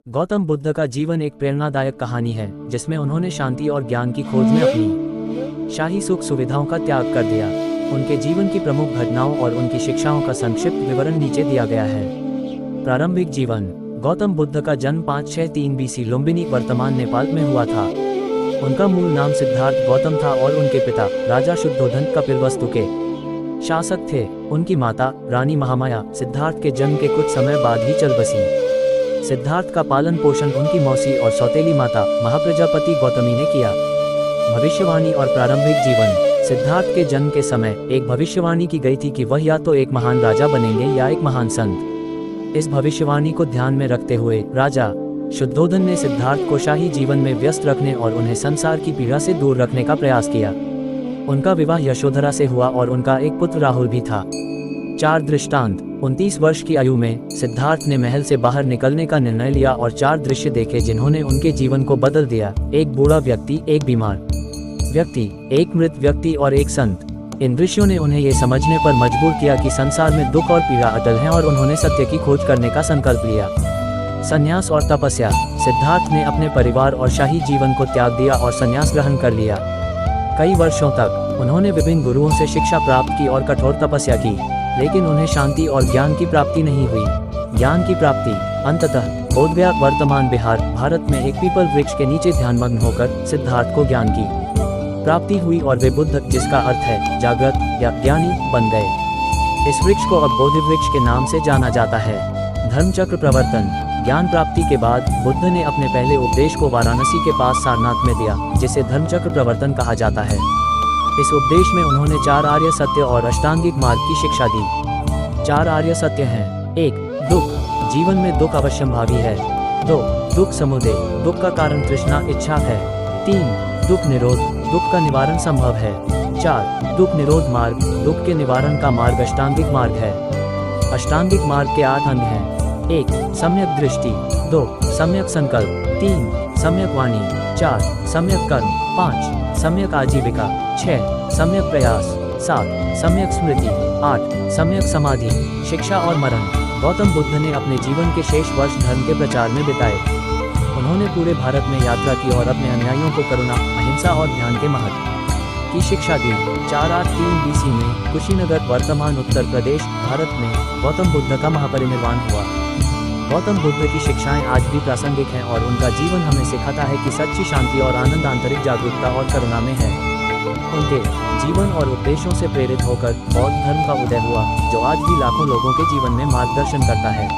गौतम बुद्ध का जीवन एक प्रेरणादायक कहानी है जिसमें उन्होंने शांति और ज्ञान की खोज में अपनी शाही सुख सुविधाओं का त्याग कर दिया। उनके जीवन की प्रमुख घटनाओं और उनकी शिक्षाओं का संक्षिप्त विवरण नीचे दिया गया है। प्रारंभिक जीवन। गौतम बुद्ध का जन्म 563 BC लुम्बिनी वर्तमान नेपाल में हुआ था। उनका मूल नाम सिद्धार्थ गौतम था और उनके पिता राजा शुद्धोधन कपिलवस्तु के शासक थे। उनकी माता रानी महामाया सिद्धार्थ के जन्म के कुछ समय बाद ही चल बसी। सिद्धार्थ का पालन पोषण उनकी मौसी और सौतेली माता महाप्रजापति गौतमी ने किया। भविष्यवाणी और प्रारंभिक जीवन। सिद्धार्थ के जन्म के समय एक भविष्यवाणी की गई थी कि वह या तो एक महान राजा बनेंगे या एक महान संत। इस भविष्यवाणी को ध्यान में रखते हुए राजा शुद्धोधन ने सिद्धार्थ को शाही जीवन में व्यस्त रखने और उन्हें संसार की पीड़ा से दूर रखने का प्रयास किया। उनका विवाह यशोधरा से हुआ और उनका एक पुत्र राहुल भी था। 4 दृष्टांत। 29 वर्ष की आयु में सिद्धार्थ ने महल से बाहर निकलने का निर्णय लिया और 4 दृश्य देखे जिन्होंने उनके जीवन को बदल दिया। एक बूढ़ा व्यक्ति, एक बीमार व्यक्ति, एक मृत व्यक्ति और एक संत। इन दृश्यों ने उन्हें ये समझने पर मजबूर किया कि संसार में दुख और पीड़ा अटल है और उन्होंने सत्य की खोज करने का संकल्प लिया। संन्यास और तपस्या। सिद्धार्थ ने अपने परिवार और शाही जीवन को त्याग दिया और संन्यास ग्रहण कर लिया। कई वर्षों तक उन्होंने विभिन्न गुरुओं से शिक्षा प्राप्त की और कठोर तपस्या की, लेकिन उन्हें शांति और ज्ञान की प्राप्ति नहीं हुई। ज्ञान की प्राप्ति। अंततः बोधगया वर्तमान बिहार भारत में एक पीपल वृक्ष के नीचे ध्यानमग्न होकर सिद्धार्थ को ज्ञान की प्राप्ति हुई और वे बुद्ध, जिसका अर्थ है जागृत या ज्ञानी, बन गए। इस वृक्ष को अब बोधि वृक्ष के नाम से जाना जाता है। धर्मचक्र प्रवर्तन। ज्ञान प्राप्ति के बाद बुद्ध ने अपने पहले उपदेश को वाराणसी के पास सारनाथ में दिया, जिसे धर्मचक्र प्रवर्तन कहा जाता है। इस उपदेश में उन्होंने 4 आर्य सत्य और अष्टांगिक मार्ग की शिक्षा दी। 4 आर्य सत्य हैं। 1. दुख। जीवन में दुख अवश्यंभावी है। 2. दुख समुदय। दुख का कारण तृष्णा, इच्छा है। 3. दुख निरोध। दुख का निवारण संभव है। 4. दुख निरोध मार्ग। दुख के निवारण का मार्ग अष्टांगिक मार्ग है। अष्टांगिक मार्ग के 8 अंग हैं। 1. सम्यक दृष्टि। 2. सम्यक संकल्प। 3. सम्यक वाणी। 4. सम्यक कर्म। 5. सम्यक आजीविका। 6. सम्यक प्रयास। 7. सम्यक स्मृति। 8. सम्यक समाधि। शिक्षा और मरण। गौतम बुद्ध ने अपने जीवन के शेष वर्ष धर्म के प्रचार में बिताए। उन्होंने पूरे भारत में यात्रा की और अपने अनुयायियों को करुणा, अहिंसा और ध्यान के महत्व की शिक्षा दी। 483 BC में कुशीनगर वर्तमान उत्तर प्रदेश भारत में गौतम बुद्ध का महापरिनिर्वाण हुआ। गौतम बुद्ध की शिक्षाएं आज भी प्रासंगिक हैं और उनका जीवन हमें सिखाता है कि सच्ची शांति और आनंद आंतरिक जागरूकता और करुणा में है। उनके जीवन और उपदेशों से प्रेरित होकर बौद्ध धर्म का उदय हुआ, जो आज भी लाखों लोगों के जीवन में मार्गदर्शन करता है।